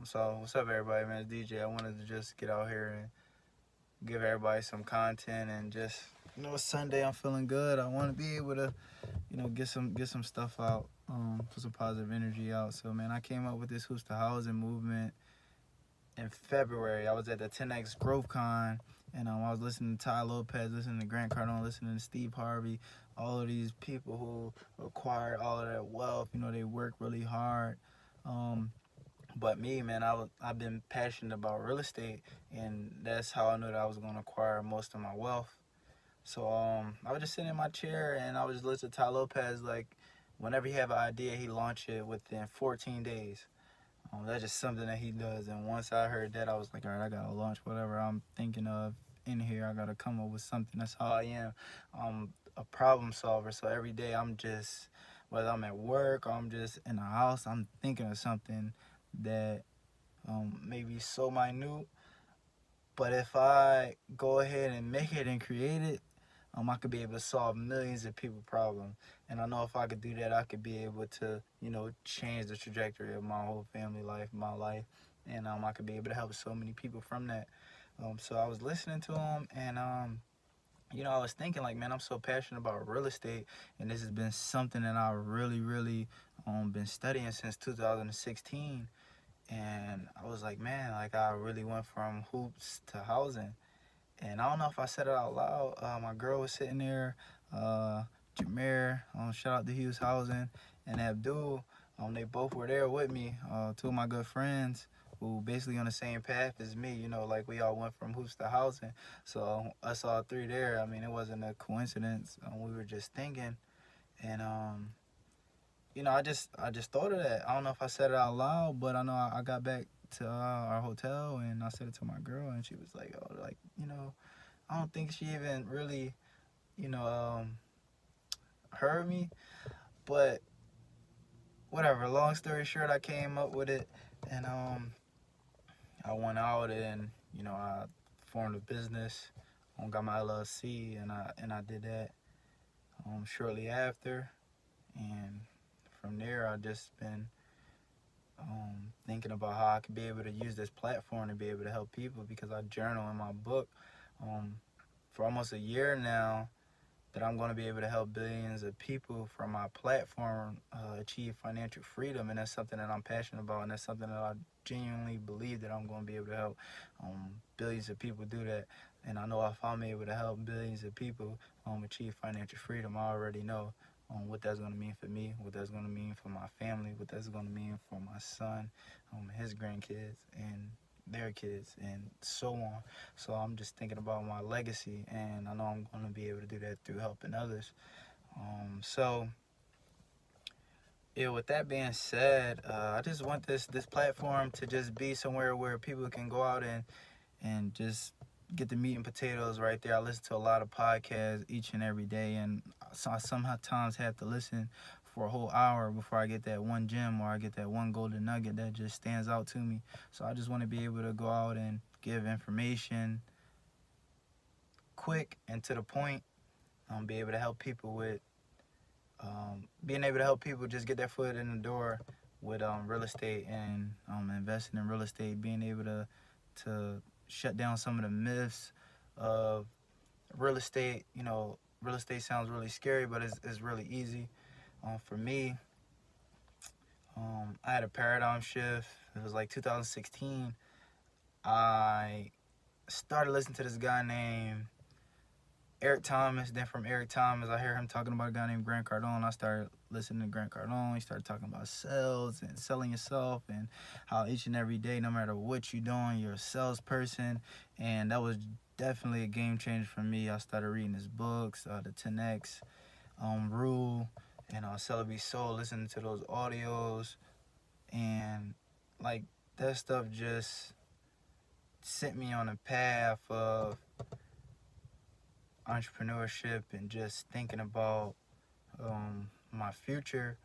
So what's up, everybody? Man, it's DJ. I wanted to just get out here and give everybody some content and just it's Sunday. I'm feeling good. I want to be able to get some stuff out, put some positive energy out. So man, I came up with this Hoops to Housing movement in February. I was at the 10X Growth Con, and I was listening to Ty Lopez, listening to Grant Cardone, listening to Steve Harvey, all of these people who acquired all of that wealth. They work really hard. But me, man, I've been passionate about real estate, and that's how I knew that I was gonna acquire most of my wealth. So I was just sitting in my chair, and I was just listening to Ty Lopez. Like, whenever he have an idea, he launch it within 14 days. That's just something that he does. And once I heard that, I was like, all right, I gotta launch whatever I'm thinking of in here. I gotta come up with something. That's how I am. I'm a problem solver. So every day I'm just, whether I'm at work or I'm just in the house, I'm thinking of something that maybe so minute. But if I go ahead and make it and create it, I could be able to solve millions of people problems. And I know if I could do that, I could be able to, change the trajectory of my whole family life, my life. And I could be able to help so many people from that. So I was listening to him, and I was thinking, like, man, I'm so passionate about real estate, and this has been something that I really, really been studying since 2016. And I was like, man, like, I really went from hoops to housing. And I don't know if I said it out loud. My girl was sitting there, Jameer, shout out to Hughes Housing, and Abdul. They both were there with me, two of my good friends who basically on the same path as me. Like, we all went from hoops to housing. So us all three there, I mean, it wasn't a coincidence. We were just thinking. And I just thought of that. I don't know if I said it out loud, but I know I got back to our hotel, and I said it to my girl, and she was like, "Oh, like, I don't think she even really, you know, um, heard me." But whatever. Long story short, I came up with it, and I went out and I formed a business, got my LLC, and I did that shortly after, and from there I just been thinking about how I could be able to use this platform to be able to help people, because I journal in my book um, for almost a year now that I'm going to be able to help billions of people from my platform achieve financial freedom. And that's something that I'm passionate about, and that's something that I genuinely believe that I'm going to be able to help billions of people do that. And I know if I'm able to help billions of people achieve financial freedom, I already know what that's going to mean for me, what that's going to mean for my family, what that's going to mean for my son, his grandkids, and their kids, and so on. So I'm just thinking about my legacy, and I know I'm going to be able to do that through helping others. So yeah, with that being said, I just want this platform to just be somewhere where people can go out and just get the meat and potatoes right there. I listen to a lot of podcasts each and every day, and so I sometimes have to listen for a whole hour before I get that one gem or I get that one golden nugget that just stands out to me. So I just want to be able to go out and give information quick and to the point. Be able to help people with being able to help people just get their foot in the door with real estate and investing in real estate. Being able to shut down some of the myths of real estate. Real estate sounds really scary, but it's really easy. For me, I had a paradigm shift. It was like 2016. I started listening to this guy named Eric Thomas. Then from Eric Thomas, I hear him talking about a guy named Grant Cardone. I started listening to Grant Cardone. He started talking about sales and selling yourself, and how each and every day, no matter what you're doing, you're a salesperson. And that was definitely a game changer for me. I started reading his books, the 10X Rule, and Sell It Be Sold, listening to those audios. And like, that stuff just sent me on a path of entrepreneurship and just thinking about my future.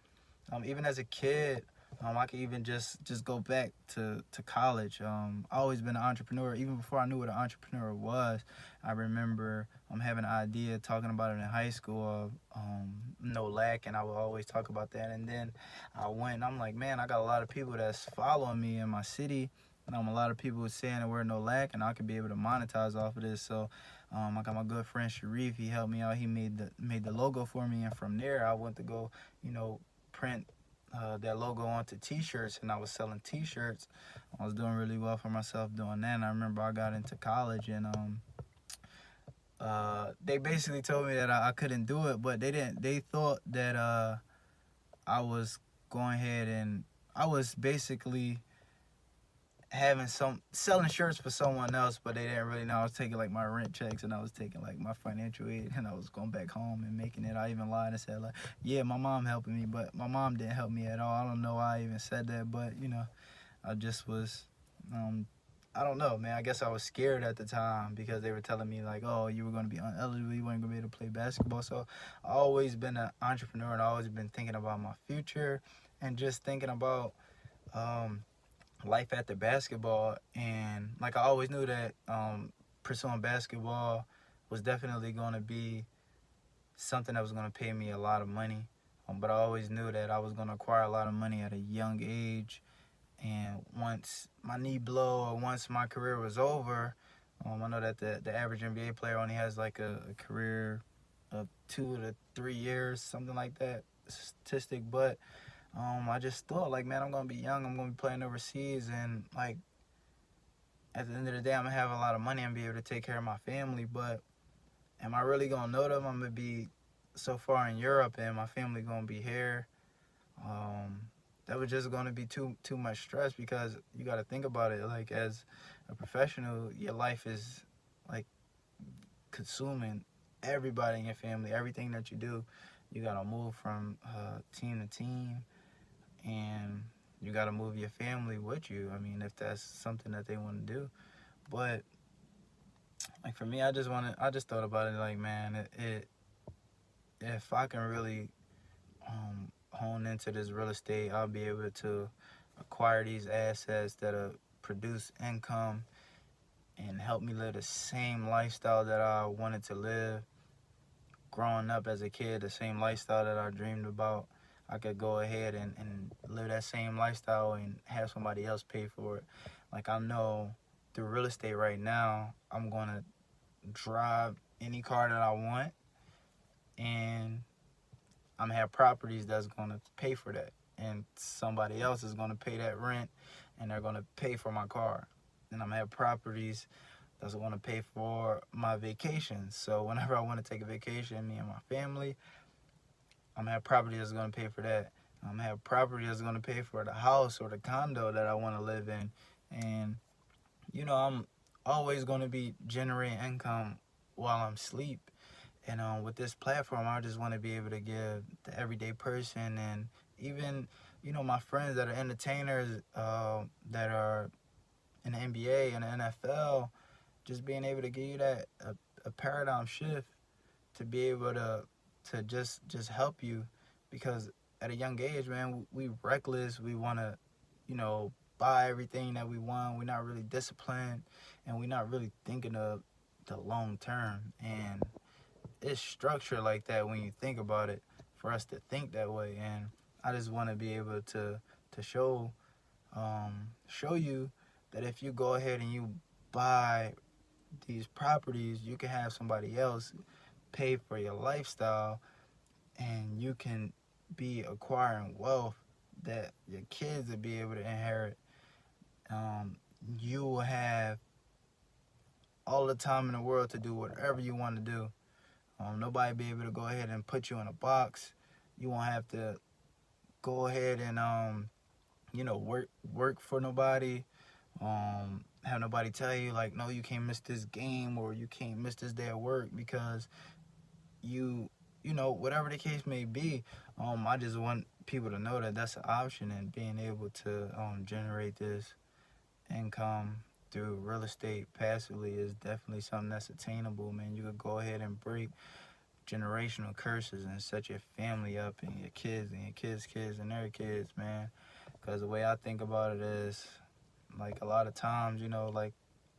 Even as a kid, I could even just go back to college. I always been an entrepreneur. Even before I knew what an entrepreneur was, I remember having an idea, talking about it in high school of no lack, and I would always talk about that. And then I went, and I'm like, man, I got a lot of people that's following me in my city. A lot of people saying that we're no lack, and I could be able to monetize off of this. So I got my good friend Sharif. He helped me out. He made the logo for me, and from there I went to go, print that logo onto t-shirts, and I was selling t-shirts. I was doing really well for myself doing that. And I remember I got into college, and they basically told me that I couldn't do it, but they thought that I was going ahead, and I was basically having some selling shirts for someone else, but they didn't really know I was taking like my rent checks, and I was taking like my financial aid, and I was going back home and making it. I even lied and said like, yeah, my mom helping me, but my mom didn't help me at all. I don't know why I even said that, but I just was I don't know, man. I guess I was scared at the time because they were telling me like, oh, you were going to be ineligible, you weren't going to be able to play basketball. So I always been an entrepreneur, and I always been thinking about my future and just thinking about life after basketball. And like I always knew that pursuing basketball was definitely going to be something that was going to pay me a lot of money, but I always knew that I was going to acquire a lot of money at a young age. And once my knee blow, or once my career was over, I know that the average NBA player only has like a career of 2 to 3 years, something like that statistic. But I just thought like, man, I'm gonna be young, I'm gonna be playing overseas, and like at the end of the day, I'm gonna have a lot of money and be able to take care of my family. But am I really gonna know them? I'm gonna be so far in Europe, and my family gonna be here. That was just gonna be too much stress, because you got to think about it. Like as a professional, your life is like consuming everybody in your family, everything that you do. You gotta move from team to team, and you gotta move your family with you. I mean, if that's something that they want to do. But like for me, I just thought about it like, man, if I can really hone into this real estate, I'll be able to acquire these assets that'll produce income and help me live the same lifestyle that I wanted to live growing up as a kid, the same lifestyle that I dreamed about. I could go ahead and live that same lifestyle and have somebody else pay for it. Like I know through real estate right now, I'm going to drive any car that I want, and I'm gonna have properties that's gonna pay for that, and somebody else is gonna pay that rent, and they're gonna pay for my car. And I'm gonna have properties that's gonna pay for my vacations. So whenever I want to take a vacation, me and my family, I'm gonna have property that's gonna pay for that. I'm gonna have property that's gonna pay for the house or the condo that I want to live in. And I'm always gonna be generating income while I'm asleep. And with this platform, I just want to be able to give the everyday person, and even, my friends that are entertainers, that are in the NBA and the NFL, just being able to give you that a paradigm shift to be able to just help you. Because at a young age, man, we reckless. We want to, buy everything that we want. We're not really disciplined, and we're not really thinking of the long term. And it's structured like that when you think about it, for us to think that way. And I just want to be able to show you that if you go ahead and you buy these properties, you can have somebody else pay for your lifestyle, and you can be acquiring wealth that your kids will be able to inherit. You will have all the time in the world to do whatever you want to do. Nobody be able to go ahead and put you in a box. You won't have to go ahead and work for nobody. Have nobody tell you like, no, you can't miss this game, or you can't miss this day of work, because whatever the case may be. I just want people to know that that's an option, and being able to generate this income through real estate passively is definitely something that's attainable, man. You could go ahead and break generational curses and set your family up, and your kids and your kids' kids and their kids, man. Because the way I think about it is, like, a lot of times, you know, like,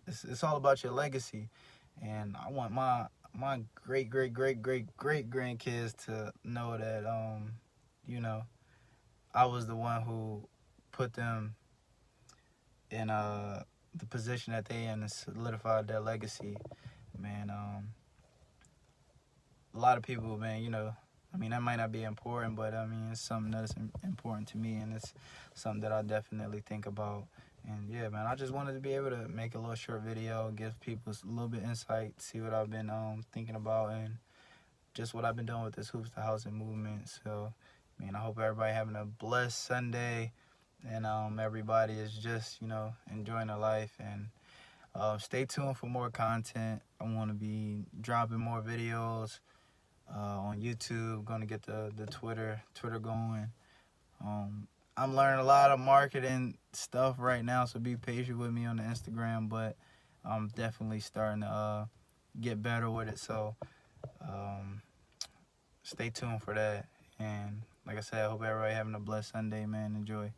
it's all about your legacy. And I want my great great great great great grandkids to know that you know, I was the one who put them in the position that they in and solidified their legacy. Man, a lot of people, man, you know, I mean, that might not be important, but I mean, it's something that's important to me, and it's something that I definitely think about. And yeah, man, I just wanted to be able to make a little short video, give people a little bit insight, see what I've been thinking about, and just what I've been doing with this Hoops to Housing movement. So, man, I hope everybody having a blessed Sunday, and everybody is just, you know, enjoying their life. And stay tuned for more content. I want to be dropping more videos on YouTube. Going to get the Twitter going. I'm learning a lot of marketing stuff right now, so be patient with me on the Instagram. But I'm definitely starting to get better with it. So stay tuned for that. And like I said, I hope everybody having a blessed Sunday, man. Enjoy.